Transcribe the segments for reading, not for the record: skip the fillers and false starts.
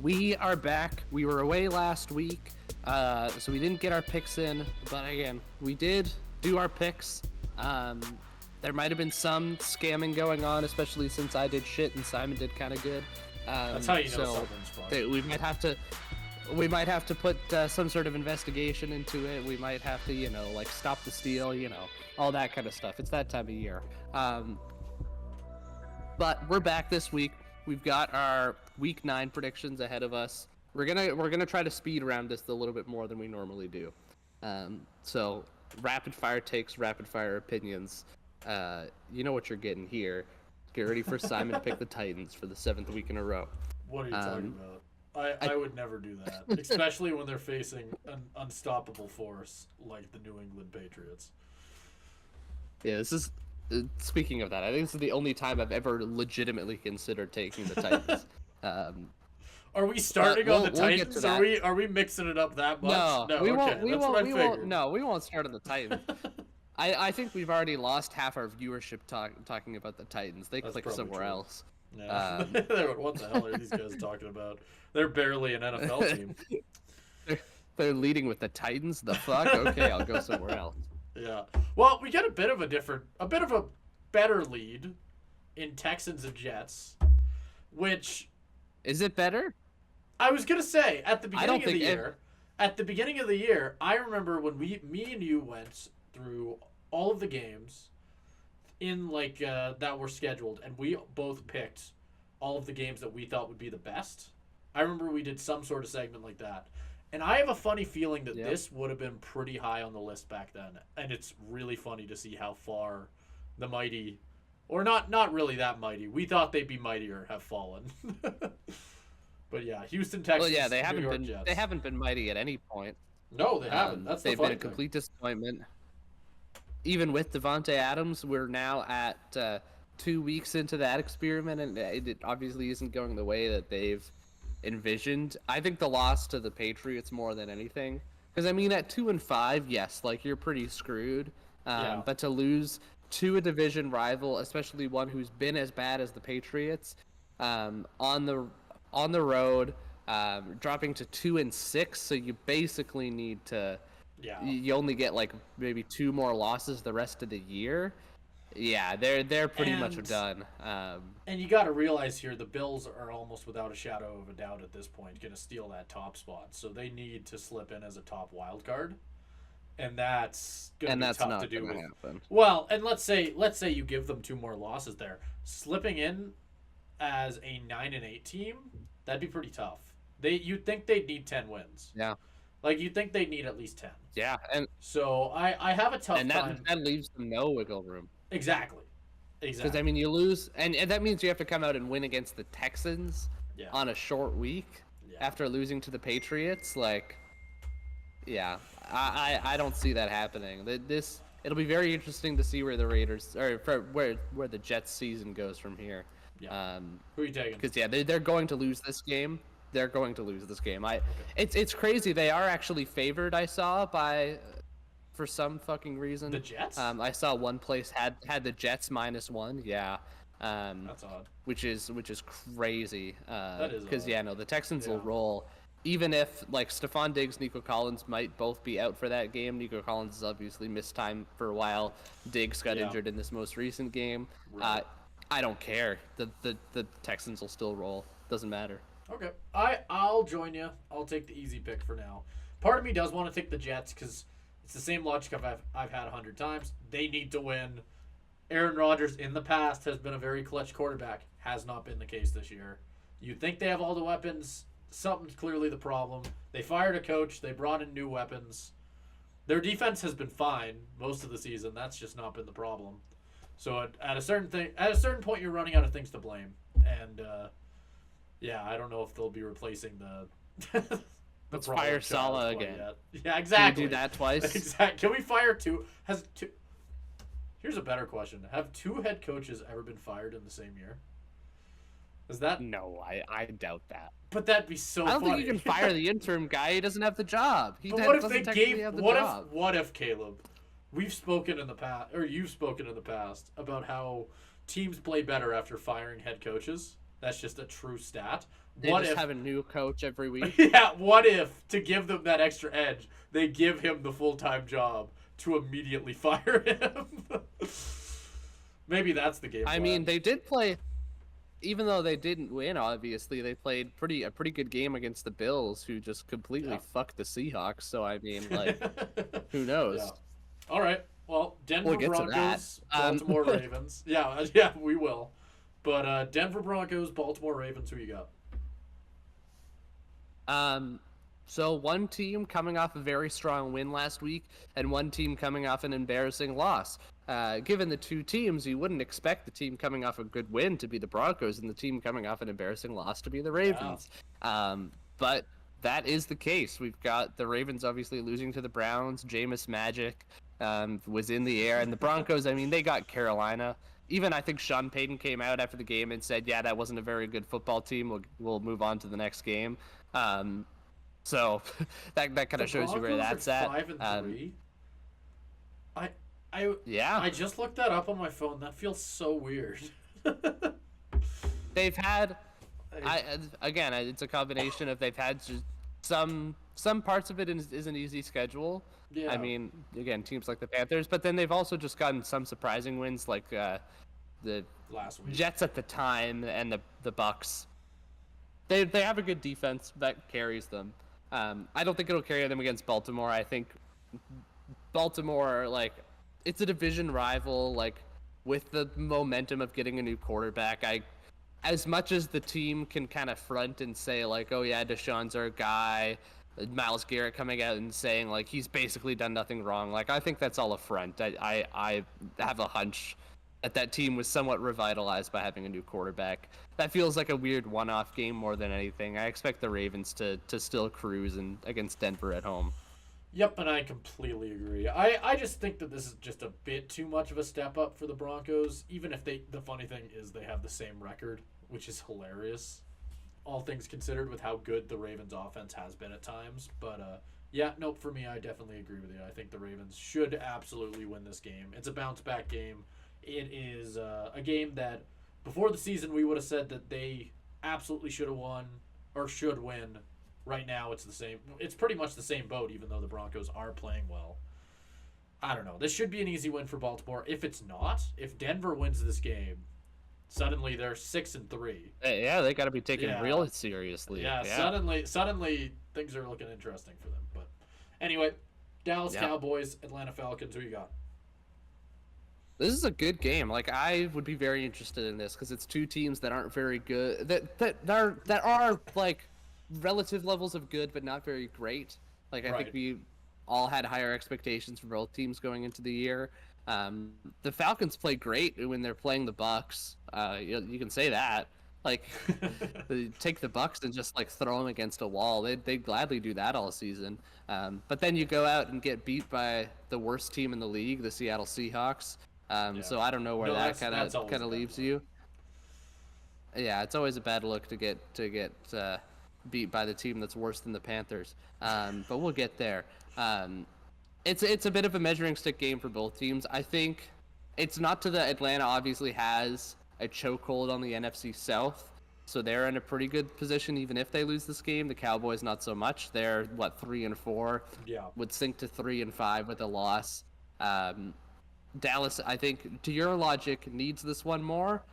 We are back. We were away last week, so we didn't get our picks in. But again, we did do our picks. There might have been some scamming going on, especially since I did shit and Simon did kind of good. That's how you know something's fun. We might have to put some sort of investigation into it. We might have to, like stop the steal, all that kind of stuff. It's that time of year. But we're back this week. We've got our week 9 predictions ahead of us. We're gonna try to speed around this a little bit more than we normally do. So rapid fire takes, rapid fire opinions. You know what you're getting here. Get ready for Simon to pick the Titans for the 7th week in a row. What are you talking about? I would never do that, especially when they're facing an unstoppable force like the New England Patriots. Yeah, this is. Speaking of that, I think this is the only time I've ever legitimately considered taking the Titans. Are we starting on the Titans? Are we mixing it up that much? No, we won't. We won't. No, we won't start on the Titans. I think we've already lost half our viewership talking about the Titans. They click somewhere else. Yeah. What the hell are these guys talking about? They're barely an NFL team. They're leading with the Titans. The fuck? Okay, I'll go somewhere else. Yeah. Well, we get a bit of a better lead in Texans and Jets, which is it better? I was gonna say at the beginning of the year, I remember when me and you went through all of the games in that were scheduled, and we both picked all of the games that we thought would be the best. I remember we did some sort of segment like that. And I have a funny feeling that this would have been pretty high on the list back then. And it's really funny to see how far the mighty, or not really that mighty, we thought they'd be mightier, have fallen. But yeah, Houston Texans. Well, yeah, Jets. They haven't been mighty at any point. No, they haven't. That's they've been a complete disappointment. Even with Devontae Adams, we're now at 2 weeks into that experiment, and it obviously isn't going the way that they've envisioned. I think the loss to the Patriots more than anything, because I mean at 2-5, yes, you're pretty screwed. But to lose to a division rival, especially one who's been as bad as the Patriots, on the road, dropping to 2-6, so you basically need to. Yeah. You only get maybe 2 more losses the rest of the year. Yeah, they're pretty much done. And you got to realize here, the Bills are almost without a shadow of a doubt at this point going to steal that top spot. So they need to slip in as a top wild card, and that's going to be tough to do. Happen. Well, and let's say you give them 2 more losses there, slipping in as a 9-8 team, that'd be pretty tough. You'd think they'd need 10 wins. Yeah. You'd think they'd need at least 10. Yeah, and so I have a tough time. And that leaves them no wiggle room. Exactly. Because, I mean, you lose, and that means you have to come out and win against the Texans on a short week after losing to the Patriots. I don't see that happening. It'll be very interesting to see where the Raiders, or where the Jets season goes from here. Yeah. Who are you taking? Because, they're going to lose this game. It's crazy. They are actually favored, I saw, for some fucking reason. The Jets? I saw one place had the Jets -1. Yeah. That's odd. Which is crazy. That is because the Texans will roll. Even if Stephon Diggs, Nico Collins might both be out for that game. Nico Collins has obviously missed time for a while. Diggs got injured in this most recent game. Right. I don't care. The Texans will still roll. Doesn't matter. Okay. I'll join you. I'll take the easy pick for now. Part of me does want to take the Jets because it's the same logic I've had 100 times. They need to win. Aaron Rodgers in the past has been a very clutch quarterback. Has not been the case this year. You think they have all the weapons. Something's clearly the problem. They fired a coach. They brought in new weapons. Their defense has been fine most of the season. That's just not been the problem. So at a certain point, you're running out of things to blame. And I don't know if they'll be replacing the Let's fire Saleh again. Yeah, exactly. Can we do that twice? Exactly. Can we fire 2? Here's a better question. Have 2 head coaches ever been fired in the same year? Is that? No, I doubt that. But that'd be so funny. I don't think you can fire the interim guy. He doesn't have the job. But what if they gave? What if Caleb? We've spoken in the past, or you've spoken in the past about how teams play better after firing head coaches. That's just a true stat. They What just if have a new coach every week. yeah, what if to give them that extra edge, they give him the full-time job to immediately fire him? Maybe that's the game I plan. mean, they did play, even though they didn't win. Obviously, they played a pretty good game against the Bills, who just completely fucked the Seahawks. So I mean, like, who knows? Yeah. All right. Well, Denver We'll get to Broncos, that. Baltimore Ravens. Yeah, we will. But Denver Broncos, Baltimore Ravens. Who you got? So one team coming off a very strong win last week, and one team coming off an embarrassing loss. Given the two teams, you wouldn't expect the team coming off a good win to be the Broncos, and the team coming off an embarrassing loss to be the Ravens. But that is the case. We've got the Ravens obviously losing to the Browns. Jameis Magic was in the air, and the Broncos, I mean, they got Carolina. Even I think Sean Payton came out after the game and said, yeah, that wasn't a very good football team. We'll move on to the next game. So that kind of shows you where that's at. 5-3. Yeah. I just looked that up on my phone. That feels so weird. They've had, again, it's a combination of they've had just some parts of it is an easy schedule. Yeah. I mean, again, teams like the Panthers, but then they've also just gotten some surprising wins, like the last week Jets at the time and the Bucks. They have a good defense that carries them. I don't think it'll carry them against Baltimore. I think Baltimore, like, it's a division rival, like, with the momentum of getting a new quarterback. As much as the team can kind of front and say, like, oh yeah, Deshaun's our guy, Myles Garrett coming out and saying, like, he's basically done nothing wrong. Like, I think that's all a front. I have a hunch that team was somewhat revitalized by having a new quarterback. That feels like a weird one-off game more than anything. I expect the Ravens to still cruise against Denver at home. Yep, and I completely agree. I just think that this is just a bit too much of a step up for the Broncos, even if the funny thing is they have the same record, which is hilarious, all things considered, with how good the Ravens offense has been at times. But yeah, nope, for me, I definitely agree with you. I think the Ravens should absolutely win this game. It's a bounce-back game. It is a game that before the season we would have said that they absolutely should have won or should win. Right now it's the same. It's pretty much the same boat, even though the Broncos are playing well. I don't know. This should be an easy win for Baltimore. If it's not, if Denver wins this game, suddenly they're 6-3. Yeah, they got to be taken real seriously. Yeah, suddenly things are looking interesting for them. But anyway, Dallas Cowboys, Atlanta Falcons. Who you got? This is a good game. Like, I would be very interested in this because it's two teams that aren't very good. That are like relative levels of good, but not very great. Like, I think we all had higher expectations for both teams going into the year. The Falcons play great when they're playing the Bucks. You can say that. Like, they take the Bucks and just like throw them against a wall. They'd gladly do that all season. But then you go out and get beat by the worst team in the league, the Seattle Seahawks. So I don't know where that kind of leaves you. Yeah, it's always a bad look to get beat by the team that's worse than the Panthers. But we'll get there. It's a bit of a measuring stick game for both teams. I think it's not to the Atlanta obviously has a chokehold on the NFC South, so they're in a pretty good position even if they lose this game. The Cowboys not so much. They're 3-4. Yeah, would sink to 3-5 with a loss. Dallas, I think, to your logic, needs this one more.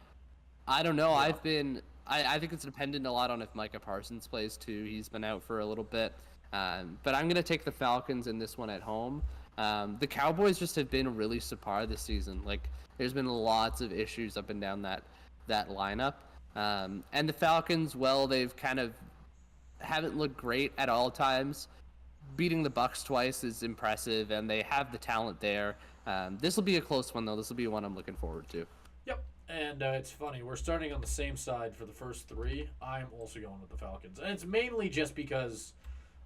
I don't know. Yeah. I think it's dependent a lot on if Micah Parsons plays too. He's been out for a little bit. But I'm going to take the Falcons in this one at home. The Cowboys just have been really subpar this season. Like, there's been lots of issues up and down that lineup. And the Falcons, well, they've kind of haven't looked great at all times. Beating the Bucks twice is impressive, and they have the talent there. This will be a close one, though. This will be one I'm looking forward to. Yep. And it's funny. We're starting on the same side for the first three. I'm also going with the Falcons. And it's mainly just because,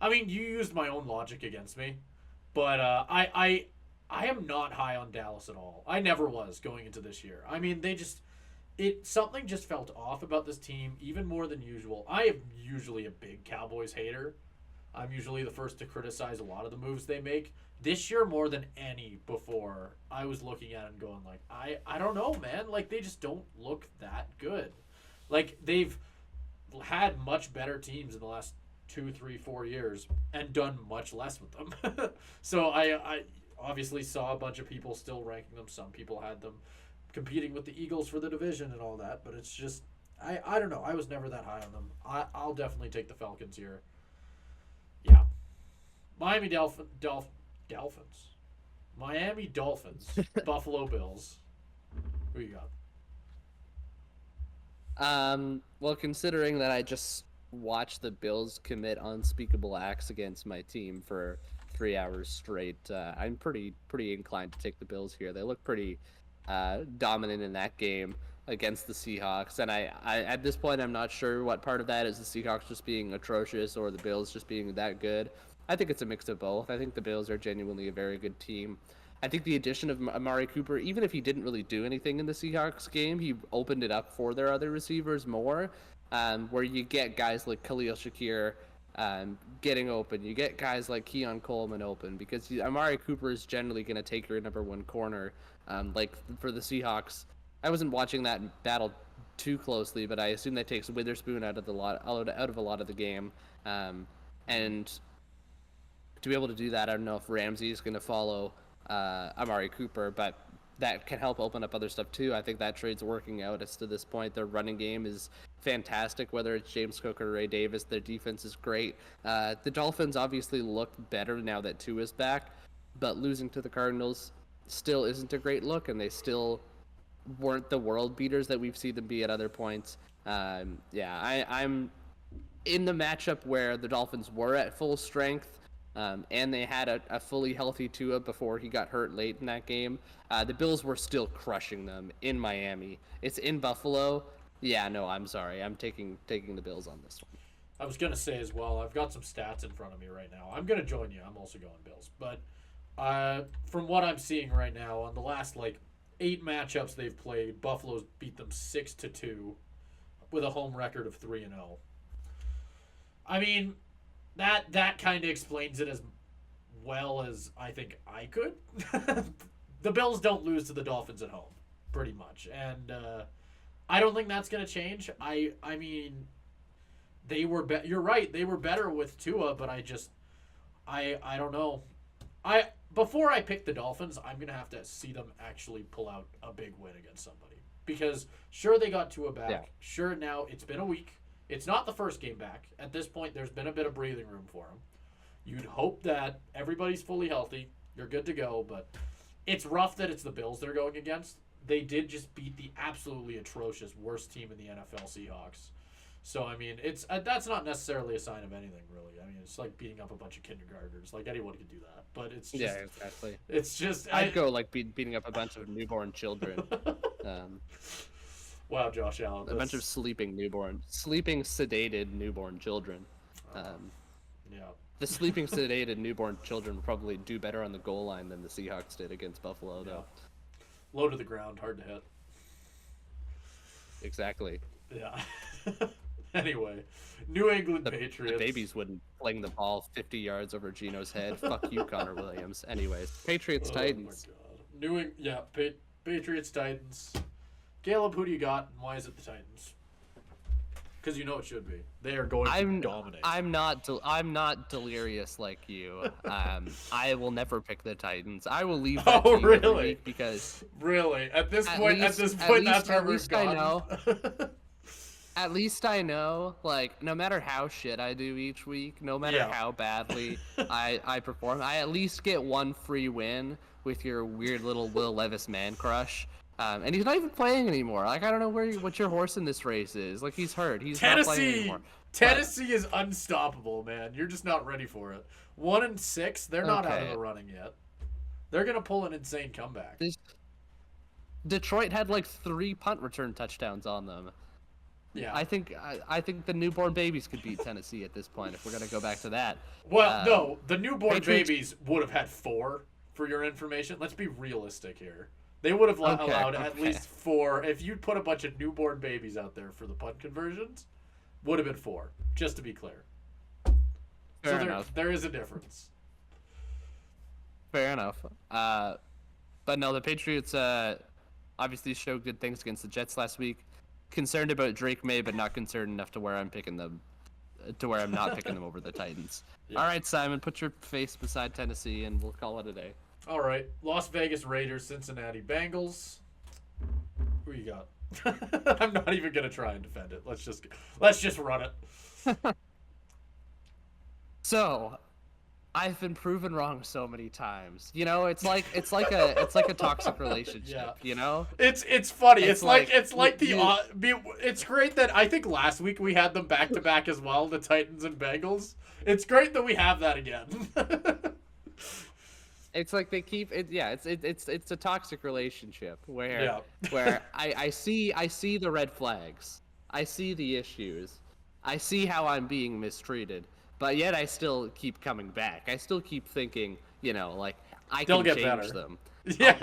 I mean, you used my own logic against me. But I am not high on Dallas at all. I never was going into this year. I mean, something just felt off about this team, even more than usual. I am usually a big Cowboys hater. I'm usually the first to criticize a lot of the moves they make. This year, more than any before, I was looking at it and going like, I don't know, man. Like, they just don't look that good. Like, they've had much better teams in the last 2, 3, 4 years and done much less with them. So I obviously saw a bunch of people still ranking them. Some people had them competing with the Eagles for the division and all that, but it's just I don't know. I was never that high on them. I'll definitely take the Falcons here. Yeah, Miami Dolphins, Miami Dolphins, Buffalo Bills. Who you got? Well, considering that I just watched the Bills commit unspeakable acts against my team for 3 hours straight, I'm pretty inclined to take the Bills here. They look pretty dominant in that game against the Seahawks, and I at this point I'm not sure what part of that is the Seahawks just being atrocious or the Bills just being that good. I think it's a mix of both. I think the Bills are genuinely a very good team. I think the addition of Amari Cooper, even if he didn't really do anything in the Seahawks game, he opened it up for their other receivers more, where you get guys like Khalil Shakir getting open. You get guys like Keon Coleman open because Amari Cooper is generally going to take your number one corner. Like for the Seahawks, I wasn't watching that battle too closely, but I assume that takes Witherspoon out of a lot of the game. And to be able to do that, I don't know if Ramsey is going to follow Amari Cooper, but that can help open up other stuff too. I think that trade's working out as to this point. Their running game is fantastic, whether it's James Cook or Ray Davis. Their defense is great. The Dolphins obviously look better now that Tua is back, but losing to the Cardinals still isn't a great look, and they still weren't the world beaters that we've seen them be at other points. I'm in the matchup where the Dolphins were at full strength, and they had a fully healthy Tua before he got hurt late in that game. The Bills were still crushing them in Miami. It's in Buffalo. Yeah, no, I'm sorry. I'm taking the Bills on this one. I was going to say as well, I've got some stats in front of me right now. I'm going to join you. I'm also going Bills. But from what I'm seeing right now, on the last, 8 matchups they've played, Buffalo's beat them 6-2 with a home record of 3-0. I mean, that kind of explains it as well as I think I could. The Bills don't lose to the Dolphins at home, pretty much. And I don't think that's going to change. I mean, they were you're right, they were better with Tua, but I don't know. Before I pick the Dolphins, I'm going to have to see them actually pull out a big win against somebody. Because sure, they got Tua back. Yeah. Sure, now it's been a week. It's not the first game back. At this point, there's been a bit of breathing room for him. You'd hope that everybody's fully healthy. You're good to go, but it's rough that it's the Bills they're going against. They did just beat the absolutely atrocious worst team in the NFL, Seahawks. So, I mean, it's that's not necessarily a sign of anything, really. I mean, it's like beating up a bunch of kindergartners. Like, anyone could do that. But it's just... Yeah, exactly. It's just... I'd go, beating up a bunch of newborn children. Wow, Josh Allen. A bunch of sleeping, sedated newborn children. Yeah. The sleeping, sedated newborn children would probably do better on the goal line than the Seahawks did against Buffalo, though. Low to the ground, hard to hit. Exactly. Yeah. Anyway, New England Patriots. The babies wouldn't fling the ball 50 yards over Gino's head. Fuck you, Connor Williams. Anyways, Patriots, Titans. Oh my God. Patriots, Titans. Caleb, who do you got, and why is it the Titans? Because you know it should be. They are going to dominate. I'm not delirious like you. I will never pick the Titans. I will leave that to you every week because really at this point, that's where we've gone. I know. At least I know, no matter how shit I do each week, no matter how badly I perform, I at least get one free win with your weird little Will Levis man crush. And he's not even playing anymore. I don't know what your horse in this race is. He's hurt. He's not playing anymore. Tennessee is unstoppable, man. You're just not ready for it. 1-6, they're not out of the running yet. They're gonna pull an insane comeback. Detroit had 3 punt return touchdowns on them. Yeah, I think the newborn babies could beat Tennessee at this point if we're gonna go back to that. Well, no, the newborn babies would have had 4. For your information, let's be realistic here. They would have allowed at least 4. If you put a bunch of newborn babies out there for the punt conversions, would have been 4. Just to be clear. Fair enough. There is a difference. Fair enough. But no, the Patriots obviously showed good things against the Jets last week. concerned about Drake May, but not concerned enough to where I'm picking them, to where I'm not picking them over the Titans. Yeah. All right, Simon, put your face beside Tennessee, and we'll call it a day. All right, Las Vegas Raiders, Cincinnati Bengals. Who you got? I'm not even gonna try and defend it. Let's just run it. So, I've been proven wrong so many times. You know, it's like a toxic relationship. Yeah. You know, It's funny. It's like you- it's great that I think last week we had them back to back as well, the Titans and Bengals. It's great that we have that again. it's like they keep it. Yeah, it's a toxic relationship where Yeah. where I see the red flags, I see the issues, I see how I'm being mistreated, but yet I still keep coming back. I still keep thinking, you know, like I They'll can get change better. them. Yeah.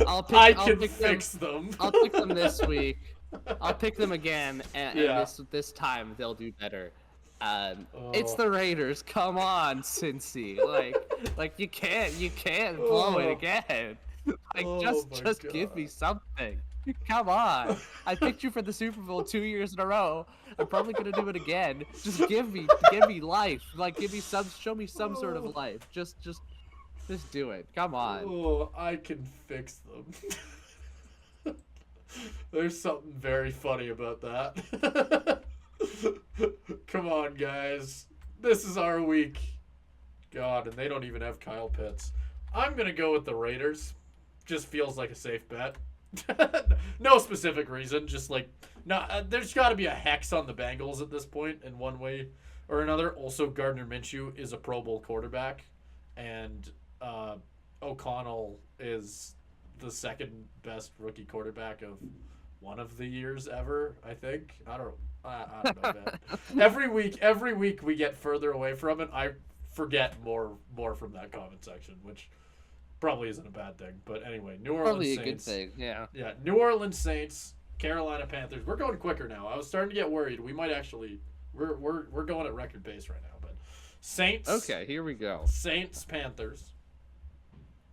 I'll pick, I I'll can pick fix them. I'll pick them this week. I'll pick them again, and Yeah. this time they'll do better. It's Oh. the Raiders. Come on, Cincy. Like you can't blow it again. Like Oh just my give me God. something. Come on. I picked you for the Super Bowl 2 years in a row. I'm probably gonna do it again. Just give me life. Like show me some sort of life. Just do it. Come on. Oh, I can fix them. There's something very funny about that. Come on, guys. This is our week. God, and they don't even have Kyle Pitts. I'm going to go with the Raiders. Just feels like a safe bet. No specific reason. Just like, no, there's got to be a hex on the Bengals at this point in one way or another. Also, Gardner Minshew is a Pro Bowl quarterback. And O'Connell is the second best rookie quarterback of one of the years ever, I think. I don't know, man. Every week we get further away from it. I forget more from that comment section, which probably isn't a bad thing. But anyway, New Orleans Probably a Saints. good thing. Yeah. Yeah, New Orleans Saints, Carolina Panthers. We're going quicker now. I was starting to get worried. We might actually we're going at record pace right now, but Saints. Okay, here we go. Saints, Panthers.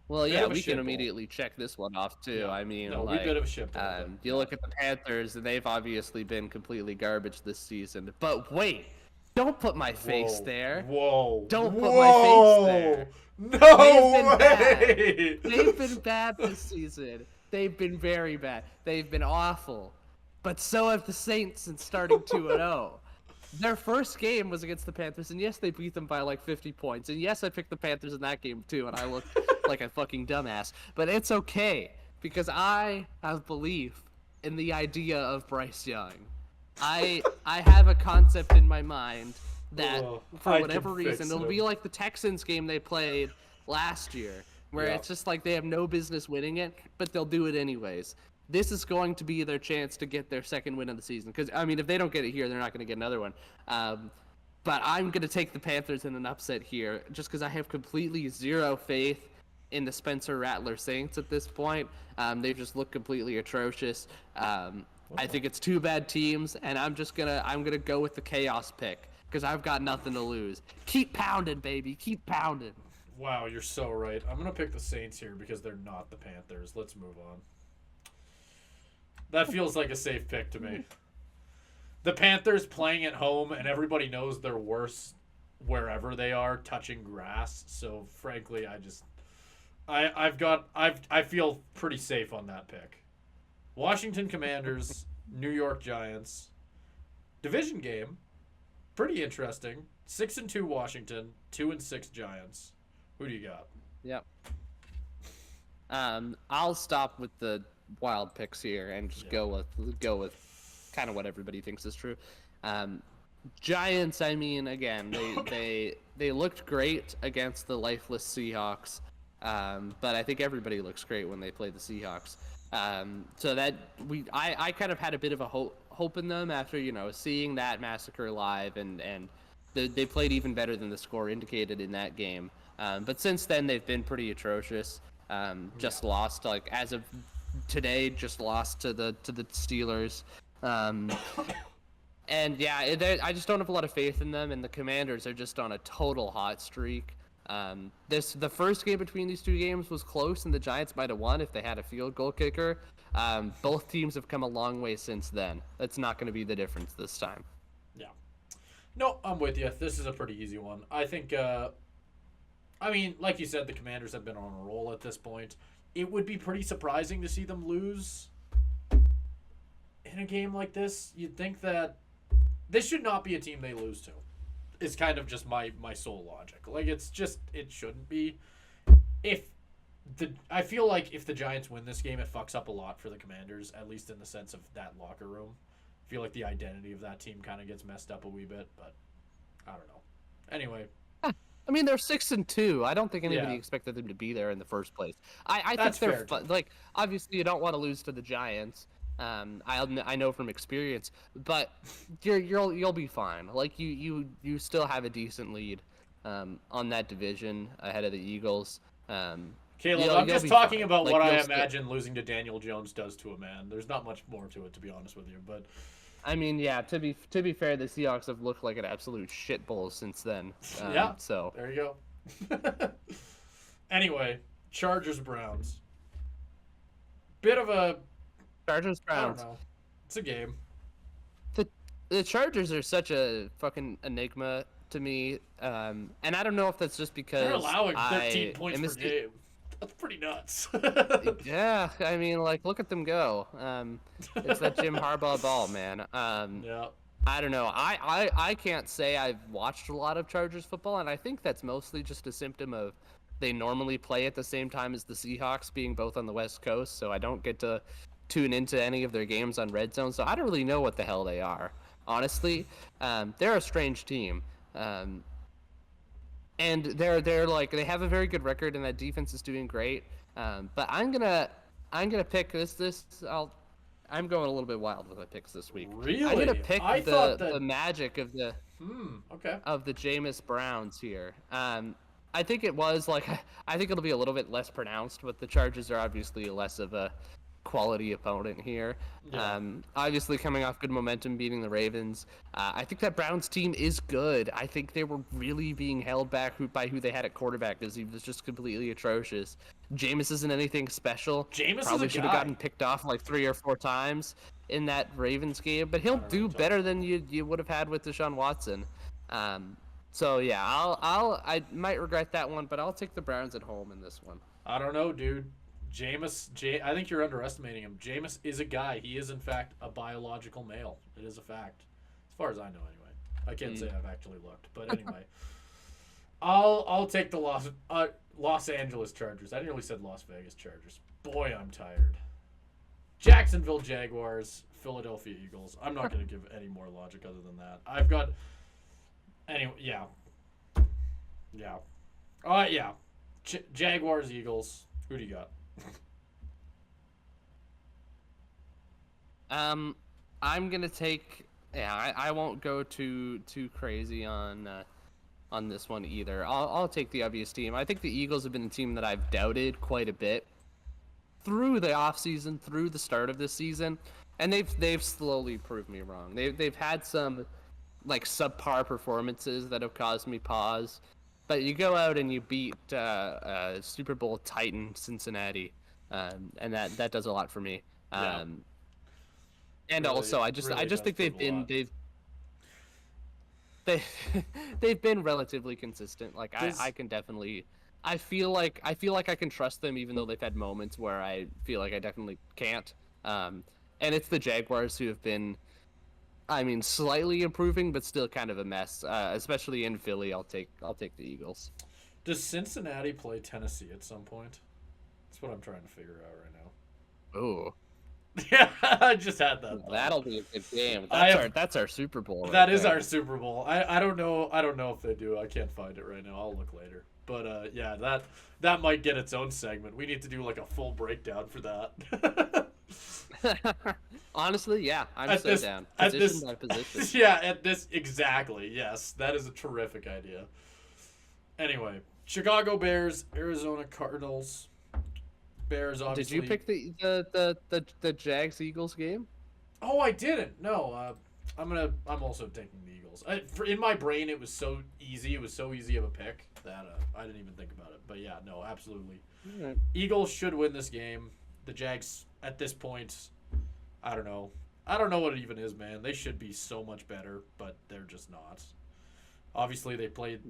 Well, Bit yeah, of a we shit can bowl. immediately check this one off too. Yeah. I mean, No, we like, bit of a shit bowl, but- you look at the Panthers, and they've obviously been completely garbage this season. But wait, don't put my face Whoa. there. Whoa. Don't put Whoa. my face there. No They've way. They've been bad this season. They've been very bad. They've been awful. But so have the Saints since starting 2-0. Their first game was against the Panthers, and yes, they beat them by like 50 points. And yes, I picked the Panthers in that game too, and I looked like a fucking dumbass. But it's okay, because I have belief in the idea of Bryce Young. I have a concept in my mind that Oh, for I whatever can fix reason, it'll him. be like the Texans game they played last year, where Yeah. it's just like they have no business winning it, but they'll do it anyways. This is going to be their chance to get their second win of the season. Because, I mean, if they don't get it here, they're not going to get another one. But I'm going to take the Panthers in an upset here, just because I have completely zero faith in the Spencer Rattler Saints at this point. They just look completely atrocious. I think it's two bad teams, and I'm gonna go with the chaos pick, because I've got nothing to lose. Keep pounding, baby. Keep pounding. Wow, you're so right. I'm going to pick the Saints here because they're not the Panthers. Let's move on. That feels like a safe pick to me. The Panthers playing at home, and everybody knows they're worse wherever they are touching grass. So frankly, I feel pretty safe on that pick. Washington Commanders, New York Giants. Division game. Pretty interesting. 6-2 Washington, 2-6 Giants. Who do you got? Yep. I'll stop with the wild picks here and just go with kind of what everybody thinks is true. Giants, I mean, again, they looked great against the lifeless Seahawks, but I think everybody looks great when they play the Seahawks. So that I kind of had a bit of a hope in them after, you know, seeing that massacre live, and they played even better than the score indicated in that game. But since then, they've been pretty atrocious. Just lost, like, as of today, just lost to the Steelers. And yeah, I just don't have a lot of faith in them, and the Commanders are just on a total hot streak. The first game between these two games was close, and the Giants might have won if they had a field goal kicker. Both teams have come a long way since then. That's not going to be the difference this time. Yeah. No, I'm with you. This is a pretty easy one. I think, I mean, like you said, the Commanders have been on a roll at this point. It would be pretty surprising to see them lose in a game like this. You'd think that this should not be a team they lose to. It's kind of just my sole logic. Like, it shouldn't be. I feel like if the Giants win this game, it fucks up a lot for the Commanders, at least in the sense of that locker room. I feel like the identity of that team kind of gets messed up a wee bit, but I don't know. Anyway. I mean, they're 6-2. I don't think anybody expected them to be there in the first place. I think they're like, obviously you don't want to lose to the Giants. I know from experience, but you'll be fine. Like you still have a decent lead on that division ahead of the Eagles. Caleb, I'm just talking about what I imagine losing to Daniel Jones does to a man. There's not much more to it, to be honest with you, but. I mean, yeah. To be fair, the Seahawks have looked like an absolute shitbowl since then. Yeah. So there you go. Anyway, Chargers Browns. Bit of a. Chargers Browns. I don't know. It's a game. The Chargers are such a fucking enigma to me, and I don't know if that's just because they're allowing 13 points per game. That's pretty nuts. Yeah, I mean, like, look at them go. It's that Jim Harbaugh ball, man. Yeah. I don't know. I can't say I've watched a lot of Chargers football, and I think that's mostly just a symptom of they normally play at the same time as the Seahawks, being both on the West Coast, so I don't get to tune into any of their games on Red Zone, so I don't really know what the hell they are. Honestly, they're a strange team. And they're like, they have a very good record, and that defense is doing great. But I'm gonna pick this. I'm going a little bit wild with my picks this week. Really? I'm gonna pick the magic of the of the Jameis Browns here. I think it was like I think it'll be a little bit less pronounced, but the Chargers are obviously less of a quality opponent here. Yeah. Obviously coming off good momentum beating the Ravens. I think that Browns team is good. I think they were really being held back by who they had at quarterback because he was just completely atrocious. Jameis isn't anything special. Jameis probably should have gotten picked off like 3 or 4 times in that Ravens game, but he'll do better than you would have had with Deshaun Watson. So yeah, I might regret that one, but I'll take the Browns at home in this one. I don't know, dude. I think you're underestimating him. Jameis is a guy. He is, in fact, a biological male. It is a fact. As far as I know, anyway. I can't say I've actually looked. But anyway. I'll take the Los Angeles Chargers. I nearly said Las Vegas Chargers. Boy, I'm tired. Jacksonville Jaguars, Philadelphia Eagles. I'm not going to give any more logic other than that. I've got... Anyway, yeah. Yeah. Yeah. Jaguars, Eagles. Who do you got? I'm gonna take. Yeah, I won't go too crazy on this one either. I'll take the obvious team. I think the Eagles have been the team that I've doubted quite a bit through the offseason, through the start of this season, and they've slowly proved me wrong. They've had some like subpar performances that have caused me pause. But you go out and you beat Super Bowl Titan Cincinnati, and that does a lot for me. Yeah. And really, also, I just think they've been relatively consistent. Like I can definitely, I feel like I can trust them, even though they've had moments where I feel like I definitely can't. And it's the Jaguars who have been, I mean, slightly improving, but still kind of a mess. Especially in Philly, I'll take the Eagles. Does Cincinnati play Tennessee at some point? That's what I'm trying to figure out right now. Ooh. Yeah, I just had that thought. That'll be a good game. That's our Super Bowl. That is our Super Bowl. I don't know. I don't know if they do. I can't find it right now. I'll look later. But yeah, that might get its own segment. We need to do like a full breakdown for that. Honestly, yeah, I'm down. Position by position. Yeah, exactly. Yes, that is a terrific idea. Anyway, Chicago Bears, Arizona Cardinals. Bears, obviously. Did you pick the Jags Eagles game? Oh, I didn't. No. I'm also taking the Eagles. In my brain, it was so easy. It was so easy of a pick that I didn't even think about it. But yeah, no, absolutely. Right. Eagles should win this game. The Jags at this point, I don't know. I don't know what it even is, man. They should be so much better, but they're just not. Obviously, they played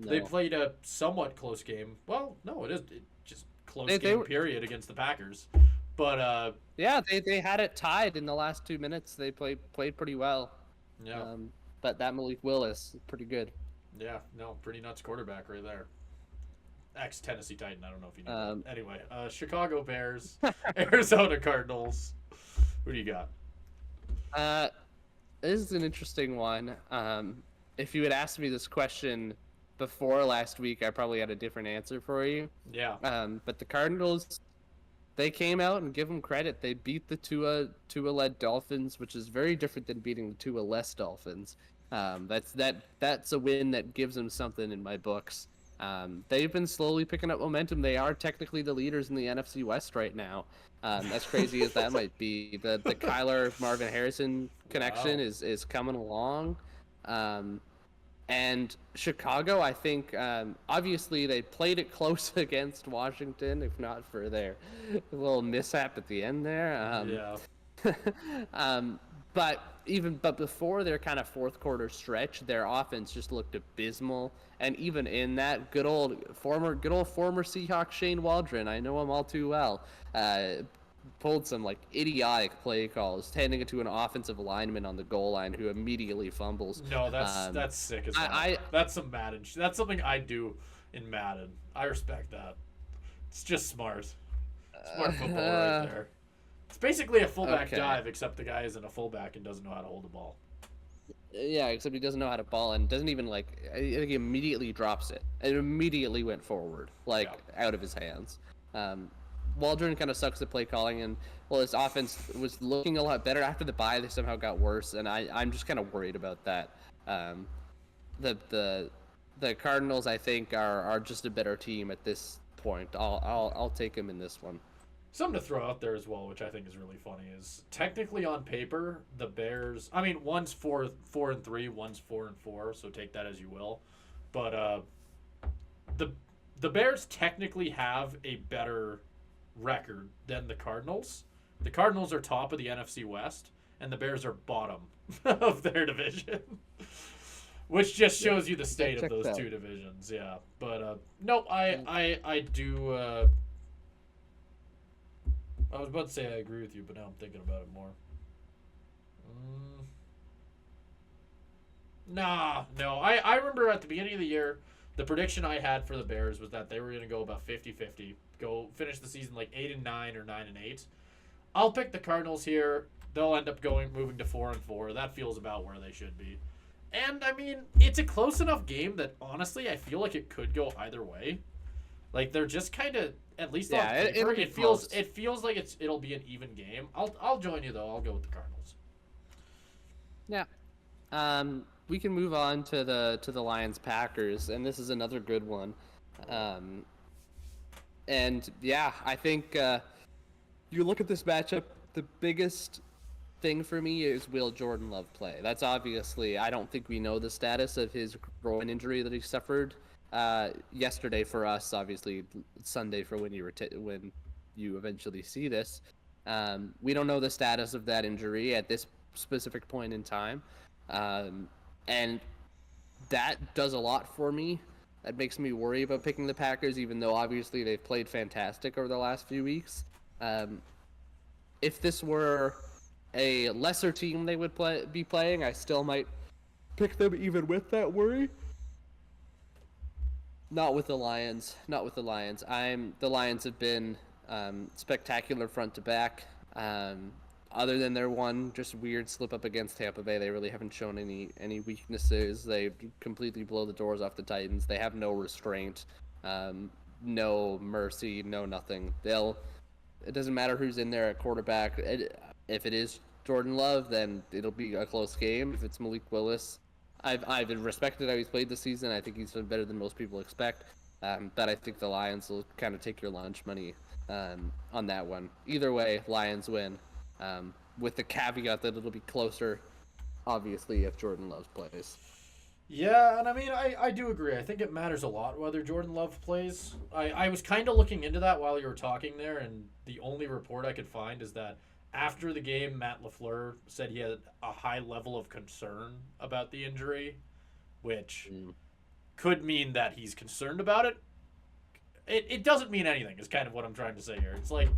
a somewhat close game. Well, no, it just close game period against the Packers. But yeah, they had it tied in the last 2 minutes. They played pretty well. Yeah. But that Malik Willis is pretty good. Yeah, no, pretty nuts quarterback right there. Ex-Tennessee Titan. I don't know if you know that. Anyway, Chicago Bears, Arizona Cardinals. Who do you got? This is an interesting one. If you had asked me this question before last week, I probably had a different answer for you. Yeah. But the Cardinals, they came out and give them credit. They beat the Tua-led Dolphins, which is very different than beating the Tua-less Dolphins. That's a win that gives them something in my books. They've been slowly picking up momentum. They are technically the leaders in the NFC West right now. As crazy as that might be, the Kyler Marvin Harrison connection is coming along. And Chicago, I think, obviously they played it close against Washington, if not for their little mishap at the end there. But before their kind of fourth quarter stretch, their offense just looked abysmal. And even in that, good old former Seahawk Shane Waldron, I know him all too well, pulled some like idiotic play calls, handing it to an offensive lineman on the goal line who immediately fumbles. No, that's sick as hell. That's some Madden. That's something I do in Madden. I respect that. It's just smart. Smart football right there. It's basically a fullback dive, except the guy isn't a fullback and doesn't know how to hold the ball. Yeah, except he doesn't know how to ball and doesn't even I think he immediately drops it. It immediately went forward, out of his hands. Waldron kind of sucks at play calling, and his offense was looking a lot better after the bye. They somehow got worse, and I'm just kind of worried about that. The Cardinals, I think, are just a better team at this point. I'll take them in this one. Something to throw out there as well, which I think is really funny, is technically on paper the Bears. I mean, one's 4-3, one's 4-4, so take that as you will. But the Bears technically have a better record than the Cardinals. The Cardinals are top of the NFC West, and the Bears are bottom of their division, which just shows you the state of those two divisions. Yeah, but no, I do. I was about to say I agree with you, but now I'm thinking about it more. No. I remember at the beginning of the year, the prediction I had for the Bears was that they were going to go about 50-50, go finish the season like 8-9 or 9-8. I'll pick the Cardinals here. They'll end up moving to 4-4. That feels about where they should be. And I mean, it's a close enough game that honestly, I feel like it could go either way. Like they're just kind of, at least on paper, it feels like it'll be an even game. I'll join you though. I'll go with the Cardinals. Yeah. We can move on to the Lions Packers, and this is another good one. And yeah, I think you look at this matchup, the biggest thing for me is, will Jordan Love play? That's obviously, I don't think we know the status of his groin injury that he suffered yesterday for us, obviously Sunday for when you eventually see this. We don't know the status of that injury at this specific point in time. And that does a lot for me. That makes me worry about picking the Packers, even though obviously they've played fantastic over the last few weeks. If this were a lesser team they would be playing, I still might pick them even with that worry. Not with the Lions. The Lions have been spectacular front to back. Other than their one just weird slip up against Tampa Bay, they really haven't shown any weaknesses. They completely blow the doors off the Titans. They have no restraint, no mercy, no nothing. It doesn't matter who's in there at quarterback. If it is Jordan Love, then it'll be a close game. If it's Malik Willis, I've respected how he's played this season. I think he's done better than most people expect. But I think the Lions will kind of take your lunch money on that one. Either way, Lions win. With the caveat that it'll be closer obviously, if Jordan Love plays. Yeah, and I mean, I do agree. I think it matters a lot whether Jordan Love plays. I was kind of looking into that while you were talking there, and the only report I could find is that after the game, Matt LaFleur said he had a high level of concern about the injury, which could mean that he's concerned about it. It doesn't mean anything, is kind of what I'm trying to say here. It's like,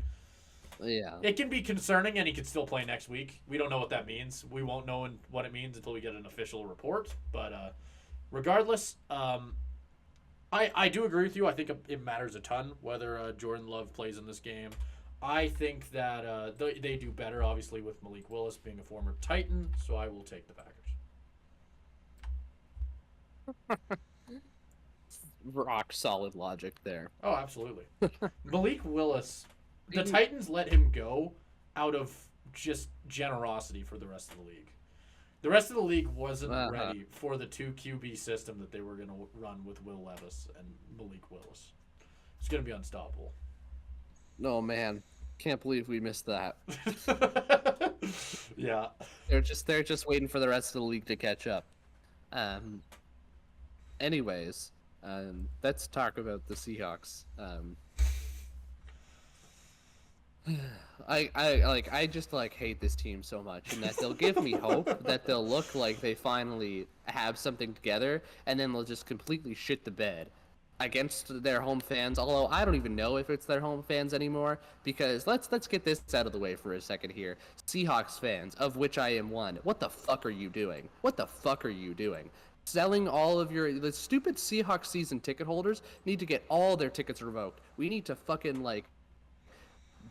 Yeah. it can be concerning, and he could still play next week. We don't know what that means. We won't know what it means until we get an official report. But regardless, I do agree with you. I think it matters a ton whether Jordan Love plays in this game. I think that they do better, obviously, with Malik Willis being a former Titan, so I will take the Packers. Rock solid logic there. Oh, absolutely. Malik Willis, the Titans let him go out of just generosity for the rest of the league. The rest of the league wasn't ready for the 2 QB system that they were going to run with Will Levis and Malik Willis. It's going to be unstoppable. No, man. Can't believe we missed that. Yeah. They're just waiting for the rest of the league to catch up. Anyways, let's talk about the Seahawks. I just hate this team so much, and that they'll give me hope that they'll look like they finally have something together, and then they'll just completely shit the bed against their home fans. Although I don't even know if it's their home fans anymore, because let's get this out of the way for a second here. Seahawks fans, of which I am one, what the fuck are you doing? What the fuck are you doing? Selling all of the stupid Seahawks season ticket holders need to get all their tickets revoked. We need to fucking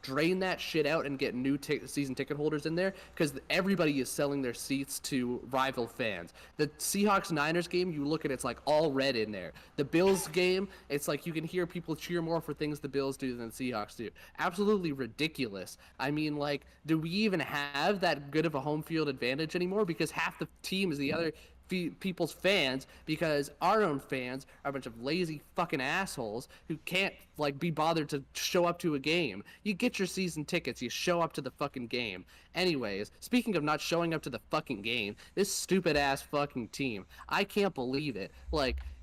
drain that shit out and get new season ticket holders in there, because everybody is selling their seats to rival fans. The Seahawks-Niners game, you look at it's all red in there. The Bills game, it's you can hear people cheer more for things the Bills do than the Seahawks do. Absolutely ridiculous. I mean, do we even have that good of a home field advantage anymore? Because half the team is the other people's fans, because our own fans are a bunch of lazy fucking assholes who can't be bothered to show up to a game. You get your season tickets, you show up to the fucking game. Anyways, speaking of not showing up to the fucking game, this stupid ass fucking team, I can't believe it.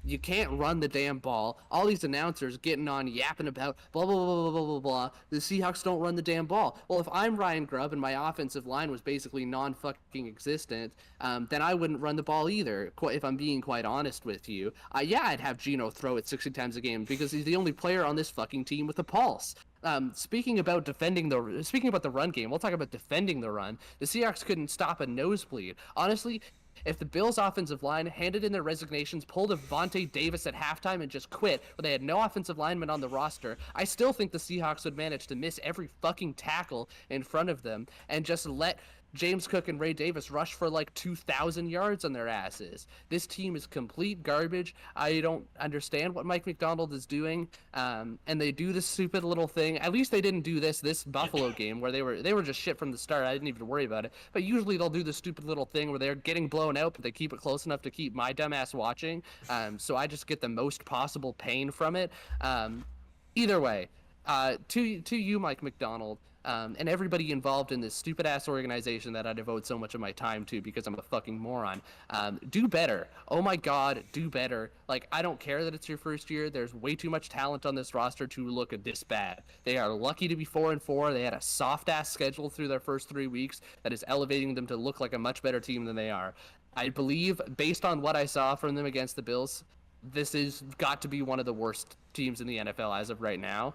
You can't run the damn ball. All these announcers getting on yapping about blah, blah, blah, blah, blah, blah, blah. The Seahawks don't run the damn ball. Well, if I'm Ryan Grubb and my offensive line was basically non-fucking existent, then I wouldn't run the ball either, if I'm being quite honest with you. I'd have Geno throw it 60 times a game, because he's the only player on this fucking team with a pulse. Speaking about the run game, we'll talk about defending the run. The Seahawks couldn't stop a nosebleed. Honestly, if the Bills' offensive line handed in their resignations, pulled a Vontae Davis at halftime, and just quit, but they had no offensive lineman on the roster, I still think the Seahawks would manage to miss every fucking tackle in front of them and just let James Cook and Ray Davis rush for 2,000 yards on their asses. This team is complete garbage. I don't understand what Mike McDonald is doing. And they do this stupid little thing. At least they didn't do this Buffalo game where they were just shit from the start. I didn't even worry about it. But usually they'll do this stupid little thing where they're getting blown out, but they keep it close enough to keep my dumbass watching. So I just get the most possible pain from it. Either way, to you, Mike McDonald, and everybody involved in this stupid-ass organization that I devote so much of my time to because I'm a fucking moron. Do better. Oh my god, do better. I don't care that it's your first year. There's way too much talent on this roster to look this bad. They are lucky to be 4-4. They had a soft-ass schedule through their first 3 weeks that is elevating them to look like a much better team than they are. I believe, based on what I saw from them against the Bills, this has got to be one of the worst teams in the NFL as of right now.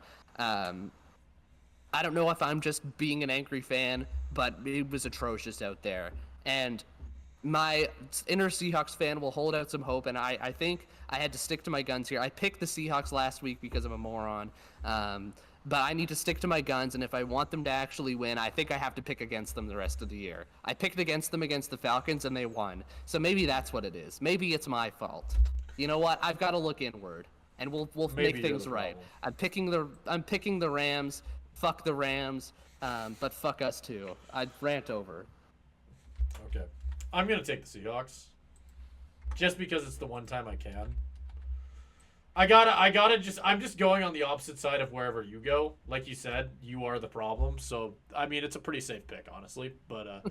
I don't know if I'm just being an angry fan, but it was atrocious out there. And my inner Seahawks fan will hold out some hope, and I think I had to stick to my guns here. I picked the Seahawks last week because I'm a moron, but I need to stick to my guns, and if I want them to actually win, I think I have to pick against them the rest of the year. I picked against them against the Falcons, and they won. So maybe that's what it is. Maybe it's my fault. You know what? I've got to look inward, and we'll make things right. I'm picking the Rams. Fuck the Rams, but fuck us too. I'd rant over. Okay. I'm going to take the Seahawks. Just because it's the one time I can. I'm just going on the opposite side of wherever you go. Like you said, you are the problem. So, I mean, it's a pretty safe pick, honestly. But,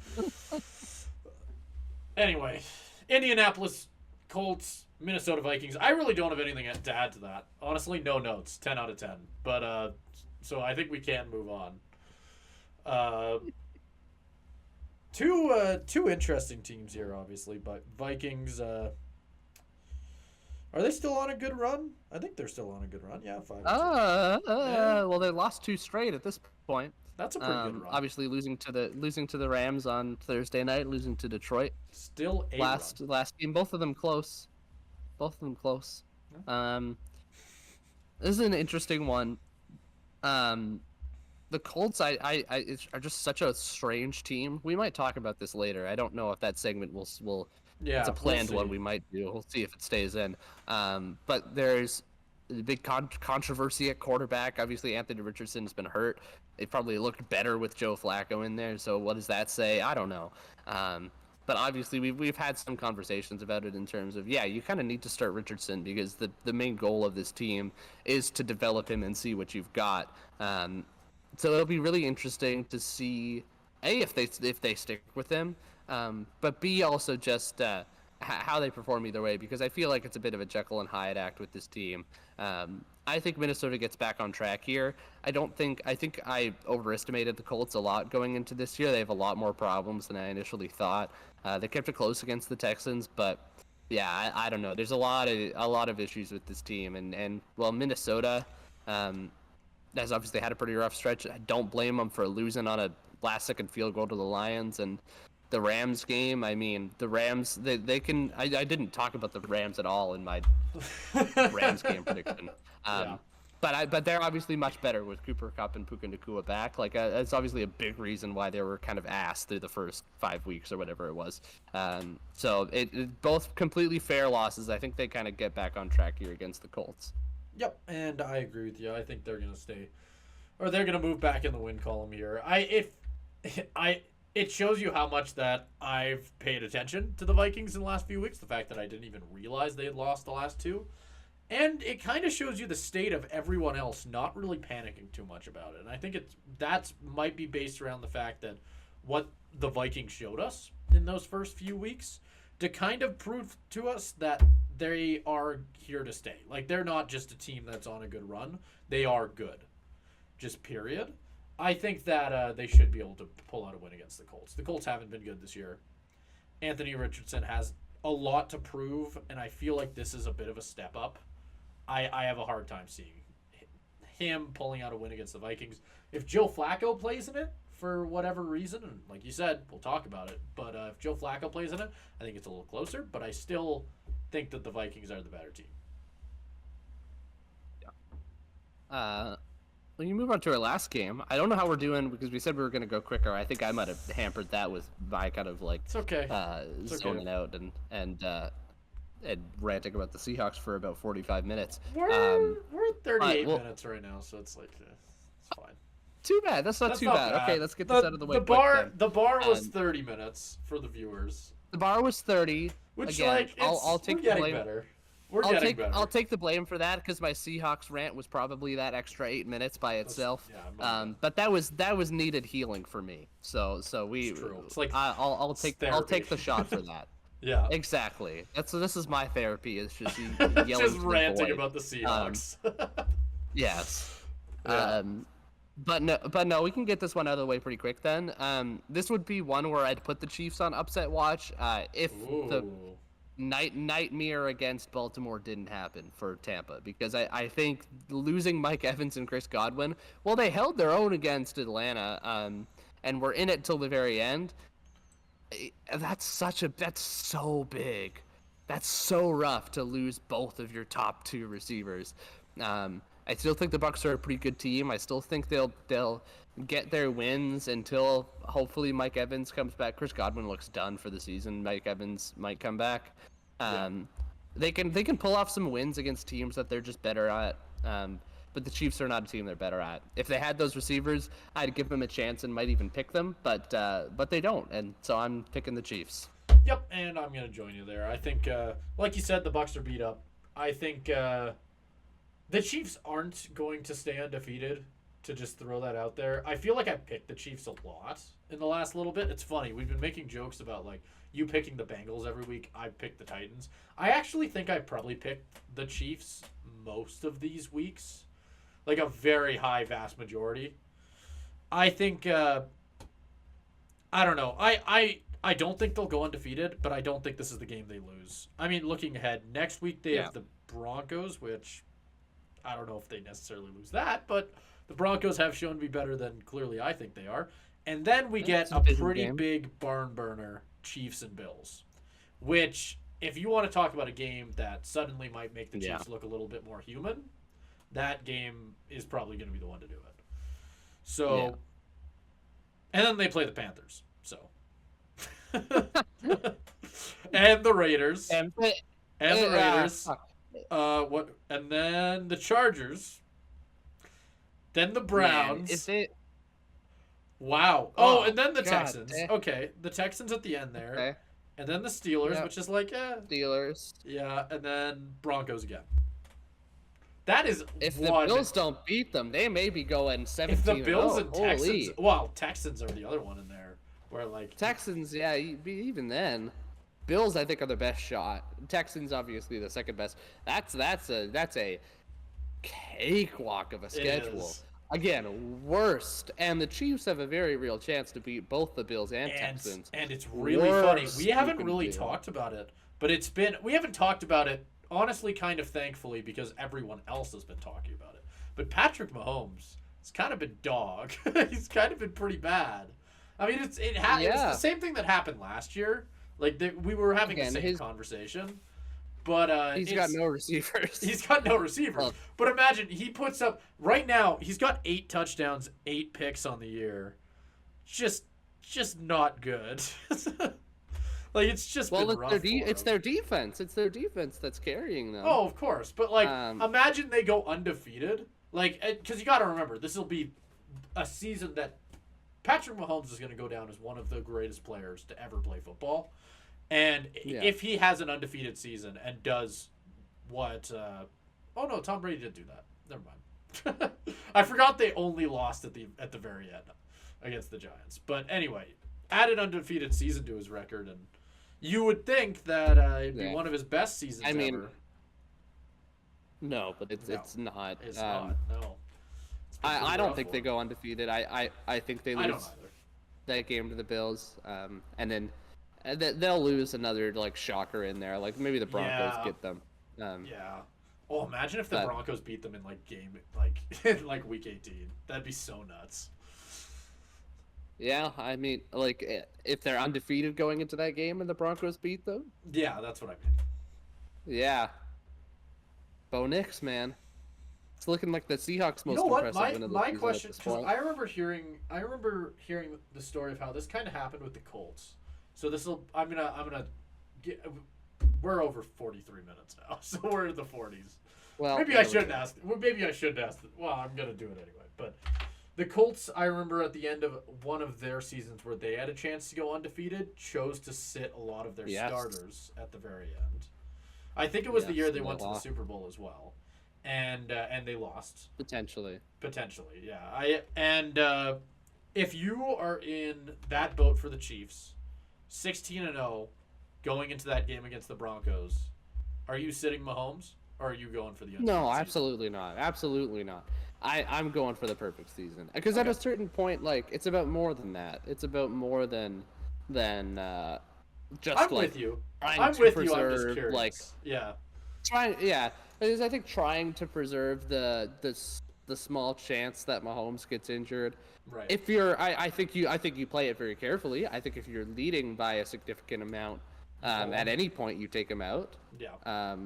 Anyway, Indianapolis Colts, Minnesota Vikings. I really don't have anything to add to that. Honestly, no notes. 10 out of 10. But so I think we can move on. Two interesting teams here, obviously, but Vikings. Are they still on a good run? I think they're still on a good run. Yeah, 5. Well, they lost 2 straight at this point. That's a pretty good run. Obviously, losing to the Rams on Thursday night, losing to Detroit. Still a last game. Both of them close. Yeah. This is an interesting one. The Colts, are just such a strange team. We might talk about this later. I don't know if that segment will. Yeah, it's a planned one. We might do. We'll see if it stays in. But there's a big controversy at quarterback. Obviously, Anthony Richardson has been hurt. They probably looked better with Joe Flacco in there. So what does that say? I don't know. But obviously, we've had some conversations about it in terms of, you kind of need to start Richardson because the main goal of this team is to develop him and see what you've got. So it'll be really interesting to see, A, if they stick with him, but B, also just how they perform either way, because I feel like it's a bit of a Jekyll and Hyde act with this team. I think Minnesota gets back on track here. I think I overestimated the Colts a lot going into this year. They have a lot more problems than I initially thought. They kept it close against the Texans, but yeah, I don't know. There's a lot of issues with this team, and Minnesota has obviously had a pretty rough stretch. I don't blame them for losing on a last-second field goal to the Lions. And the Rams game, I mean, the Rams, they can... I didn't talk about the Rams at all in my Rams game prediction. But they're obviously much better with Cooper Kupp and Puka Nacua back. Like, it's obviously a big reason why they were kind of ass through the first 5 weeks or whatever it was. So it both completely fair losses. I think they kind of get back on track here against the Colts. Yep, and I agree with you. I think they're gonna stay, or they're gonna move back in the win column here. It shows you how much that I've paid attention to the Vikings in the last few weeks. The fact that I didn't even realize they had lost the last 2, and it kind of shows you the state of everyone else not really panicking too much about it. And I think that might be based around the fact that what the Vikings showed us in those first few weeks to kind of prove to us that they are here to stay. Like, they're not just a team that's on a good run. They are good. Just period. I think that they should be able to pull out a win against the Colts. The Colts haven't been good this year. Anthony Richardson has a lot to prove, and I feel like this is a bit of a step up. I have a hard time seeing him pulling out a win against the Vikings. If Joe Flacco plays in it, for whatever reason, and like you said, we'll talk about it, but if Joe Flacco plays in it, I think it's a little closer, but I still think that the Vikings are the better team. Yeah. When you move on to our last game, I don't know how we're doing because we said we were going to go quicker. I think I might have hampered that with my kind of like it's okay. zoning out and ranting about the Seahawks for about 45 minutes. We're 38 minutes right now, so it's like it's fine. Too bad. That's not too bad. Okay, let's get this out of the way. The bar was 30 minutes for the viewers. The bar was 30. Which, again, like, I'll take the blame. Better. I'll take the blame for that because my Seahawks rant was probably that extra 8 minutes by itself. But that was needed healing for me. So we. It's true. It's like I'll take the shot for that. Yeah. Exactly. This is my therapy. It's just yelling just ranting about the Seahawks. Yes. Yeah. But no, we can get this one out of the way pretty quick then. This would be one where I'd put the Chiefs on upset watch if the nightmare against Baltimore didn't happen for Tampa, because I think losing Mike Evans and Chris Godwin, well, they held their own against Atlanta, and were in it till the very end. That's so big. That's so rough to lose both of your top 2 receivers. I still think the Bucs are a pretty good team. I still think they'll get their wins until hopefully Mike Evans comes back. Chris Godwin looks done for the season. Mike Evans might come back. They can pull off some wins against teams that they're just better at. But the Chiefs are not a team they're better at. If they had those receivers, I'd give them a chance and might even pick them. But they don't, and so I'm picking the Chiefs. Yep, and I'm gonna join you there. I think, like you said, the Bucs are beat up. I think the Chiefs aren't going to stay undefeated to just throw that out there. I feel like I picked the Chiefs a lot in the last little bit. It's funny. We've been making jokes about like you picking the Bengals every week. I picked the Titans. I actually think I probably picked the Chiefs most of these weeks, like a very high vast majority. I think I don't know. I don't think they'll go undefeated, but I don't think this is the game they lose. I mean, looking ahead, next week they have the Broncos, which I don't know if they necessarily lose that, but the Broncos have shown to be better than clearly I think they are. And then we get a pretty big barn burner, Chiefs and Bills, which, if you want to talk about a game that suddenly might make the Chiefs look a little bit more human, that game is probably going to be the one to do it. So, and then they play the Panthers. So, and the Raiders, and the Raiders. What? And then the Chargers. Then the Browns. Man, wow. Oh, and then the Texans. Okay, the Texans at the end there. Okay. And then the Steelers, which is like, Steelers. Yeah, and then Broncos again. That is if the Bills don't beat them, they may be going 17-0. If the Bills and Texans, well, Texans are the other one in there, where like Texans, even then, Bills I think are the best shot. Texans obviously the second best. That's a cakewalk of a schedule. Again, worst, and the Chiefs have a very real chance to beat both the Bills and Texans. And it's really funny. We haven't really talked about it, but we haven't talked about it. Honestly, kind of thankfully, because everyone else has been talking about it. But Patrick Mahomes has kind of been dog. He's kind of been pretty bad. I mean, it's the same thing that happened last year. Like we were having the same conversation, but he's got no receivers. He's got no receivers. Well, but imagine he puts up right now. He's got 8 touchdowns, 8 picks on the year. Just not good. Like it's just been rough. It's their defense. It's their defense that's carrying them. Oh, of course. But like, imagine they go undefeated. Like, because you got to remember, this will be a season that Patrick Mahomes is going to go down as one of the greatest players to ever play football. And if he has an undefeated season and does what? Oh no, Tom Brady did do that. Never mind. I forgot they only lost at the very end against the Giants. But anyway, added undefeated season to his record, and you would think that it'd be one of his best seasons ever. No, but it's not. It's not. No. I don't think they go undefeated. I think they lose that game to the Bills, and then they'll lose another like shocker in there. Like maybe the Broncos get them. Oh, imagine if the Broncos beat them in in week 18. That'd be so nuts. Yeah, I mean, like, if they're undefeated going into that game and the Broncos beat them? Yeah, that's what I mean. Yeah. Bo Nix, man. It's looking like the Seahawks' most impressive win of the season. My question, because I remember hearing the story of how this kind of happened with the Colts. So we're over 43 minutes now, so we're in the 40s. Well, maybe I shouldn't ask. Well, I'm gonna do it anyway, but. The Colts, I remember at the end of one of their seasons where they had a chance to go undefeated, chose to sit a lot of their starters at the very end. I think it was the year they went to the Super Bowl as well, and they lost. Potentially, yeah. If you are in that boat for the Chiefs, 16-0, going into that game against the Broncos, are you sitting Mahomes or are you going for the undefeated No, absolutely not. Absolutely not. I'm going for the perfect season because at a certain point, like it's about more than that. It's about more than just. I'm with you. I'm with you. I'm just curious. Because I think trying to preserve the small chance that Mahomes gets injured. Right. If I think you play it very carefully. I think if you're leading by a significant amount, at any point you take him out. Yeah.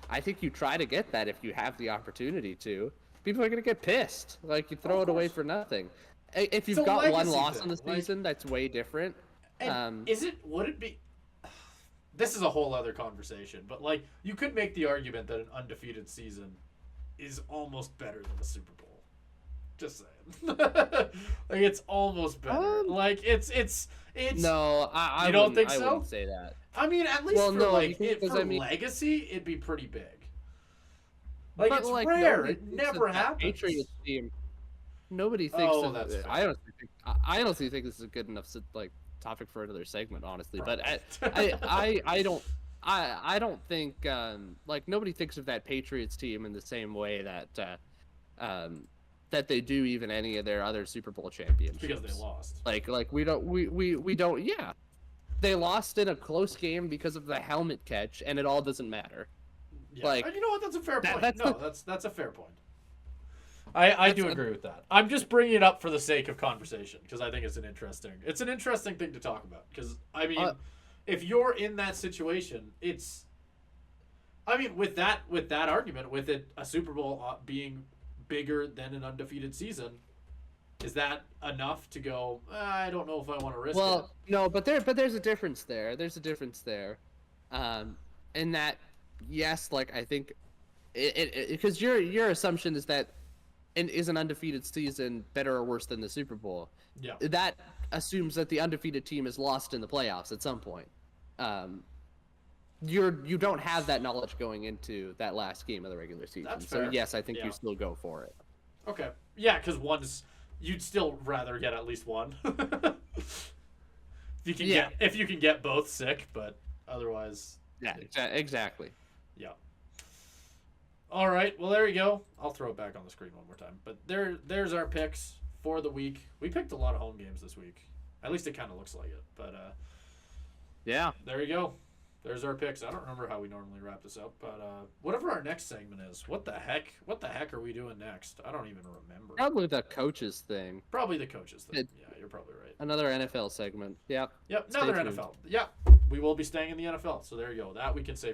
I think you try to get that if you have the opportunity to. People are going to get pissed. Like, you throw it away for nothing. If you've got one loss in the season, that's way different. Would it be... This is a whole other conversation, but, like, you could make the argument that an undefeated season is almost better than a Super Bowl. Just saying. Like, it's almost better. It's... No, I don't think so? I wouldn't say that. I mean, at least legacy, it'd be pretty big. Like, But it's like rare. nobody It thinks never that happens. Patriots team. Nobody thinks Oh, that. that's fair. I honestly think this is a good enough like topic for another segment. Honestly, but Probably. I don't think like nobody thinks of that Patriots team in the same way that that they do even any of their other Super Bowl championships. Because they lost. Like we don't. Yeah, they lost in a close game because of the helmet catch, and it all doesn't matter. Yeah. Like, And you know what? That's a fair point. that's That's a fair point. I do agree with that. I'm just bringing it up for the sake of conversation because I think it's an interesting thing to talk about. Because I mean, if you're in that situation, with that argument, with it a Super Bowl being bigger than an undefeated season, is that enough to go? I don't know if I want to risk it. Well, no, but there's a difference there. There's a difference there, in that yes, like I think it because your assumption is that is an undefeated season better or worse than the Super Bowl? Yeah. That assumes that the undefeated team is lost in the playoffs at some point. You don't have that knowledge going into that last game of the regular season. That's so fair. yes, I think Yeah. you still go for it. Okay. Yeah, because you'd still rather get at least one. If you can get both sick, but otherwise. Yeah, exactly. Yeah. All right. Well, there you go. I'll throw it back on the screen one more time. But there's our picks for the week. We picked a lot of home games this week. At least it kind of looks like it. But Yeah. there you go. There's our picks. I don't remember how we normally wrap this up, but whatever our next segment is, what the heck are we doing next? I don't even remember. Probably the coaches thing. Probably the coaches thing. Yeah, you're probably right. Another NFL segment. Yep. Yep, Stay another tuned. NFL. Yep, we will be staying in the NFL. So there you go. That we can say